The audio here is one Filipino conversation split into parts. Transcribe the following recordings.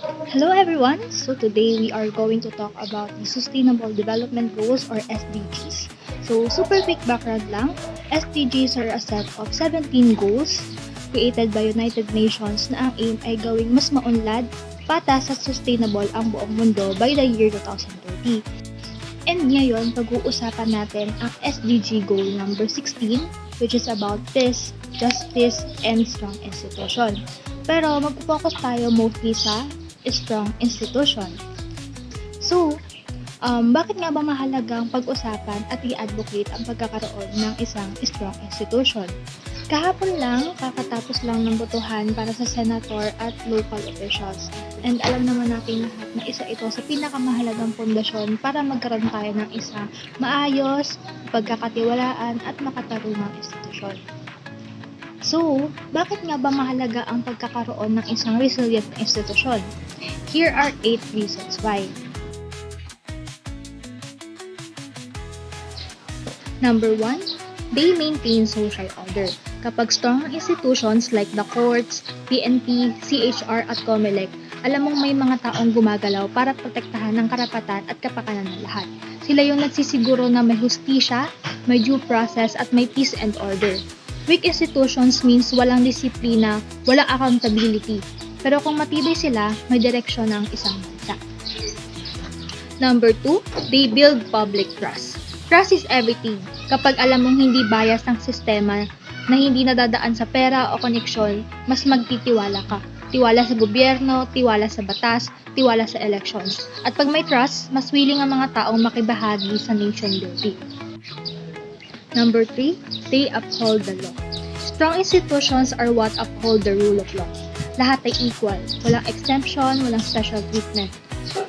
Hello everyone! So today we are going to talk about the Sustainable Development Goals or SDGs. So super quick background lang, SDGs are a set of 17 goals created by United Nations na ang aim ay gawing mas maunlad, patas at sustainable ang buong mundo by the year 2030. And ngayon, pag-uusapan natin ang SDG goal number 16 which is about peace, justice, and strong institution. Pero mag-focus tayo mostly sa strong institution. So, bakit nga ba mahalagang pag-usapan at i-advocate ang pagkakaroon ng isang strong institution? Kahapon lang, kakatapos lang ng botohan para sa senator at local officials. And alam naman natin lahat na isa ito sa pinakamahalagang pundasyon para magkaroon tayo ng isang maayos, pagkakatiwalaan at makatarungang institusyon. So, bakit nga ba mahalaga ang pagkakaroon ng isang resilient na institusyon? Here are 8 reasons why. Number 1, they maintain social order. Kapag strong ang institutions like the courts, PNP, CHR at COMELEC, alam mong may mga taong gumagalaw para protektahan ang karapatan at kapakanan ng lahat. Sila yung nagsisiguro na may hustisya, may due process at may peace and order. Weak institutions means walang disiplina, walang accountability. Pero kung matibay sila, may direksyon ng isang bansa. Number 2, they build public trust. Trust is everything. Kapag alam mong hindi bias ang sistema na hindi nadadaan sa pera o koneksyon, mas magtitiwala ka. Tiwala sa gobyerno, tiwala sa batas, tiwala sa elections. At pag may trust, mas willing ang mga taong makibahagi sa nation building. Number 3, they uphold the law. Strong institutions are what uphold the rule of law. Lahat ay equal, walang exemption, walang special treatment.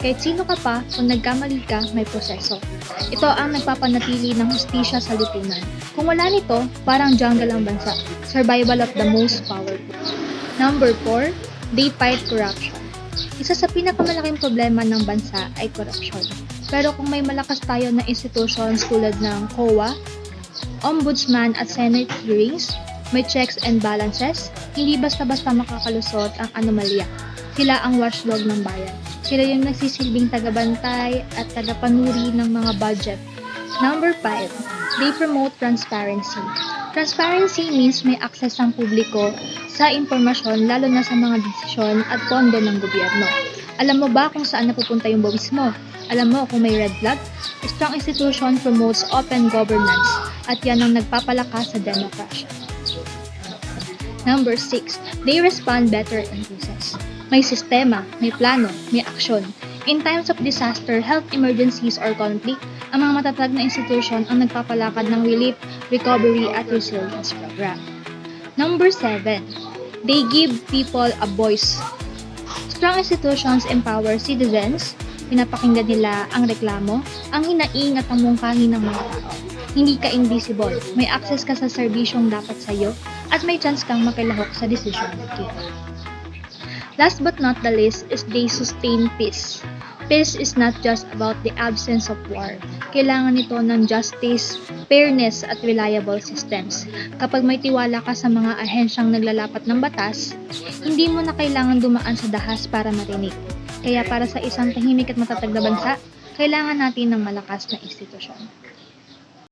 Kahit sino ka pa, kung nagkamali ka, may proseso. Ito ang nagpapanatili ng hustisya sa lipunan. Kung wala nito, parang jungle ang bansa. Survival of the most powerful. Number 4, they fight corruption. Isa sa pinakamalaking problema ng bansa ay corruption. Pero kung may malakas tayo na institutions tulad ng COA, Ombudsman at Senate hearings, may checks and balances, hindi basta-basta makakalusot ang anomalya. Sila ang watchdog ng bayan. Sila yung nagsisilbing tagabantay at tagapanuri ng mga budget. Number 5, they promote transparency. Transparency means may access ang publiko sa impormasyon lalo na sa mga desisyon at pondo ng gobyerno. Alam mo ba kung saan napupunta yung bawis mo? Alam mo kung may red flag? Strong institution promotes open governance at yan ang nagpapalakas sa democracy. Number 6, they respond better in crisis. May sistema, may plano, may aksyon. In times of disaster, health emergencies or conflict, ang mga matatag na institusyon ang nagpapalakad ng relief, recovery at resilience program. Number 7, they give people a voice. Strong institutions empower citizens, pinapakinggan nila ang reklamo, ang hinaing at ang mungkahi ng mga tao. Hindi ka invisible, may access ka sa serbisyong dapat sa'yo, at may chance kang makilahok sa decision making. Last but not the least is they sustain peace. Peace is not just about the absence of war. Kailangan nito ng justice, fairness at reliable systems. Kapag may tiwala ka sa mga ahensyang naglalapat ng batas, hindi mo na kailangan dumaan sa dahas para marinig. Kaya para sa isang tahimik at matatag na bansa, kailangan natin ng malakas na institusyon.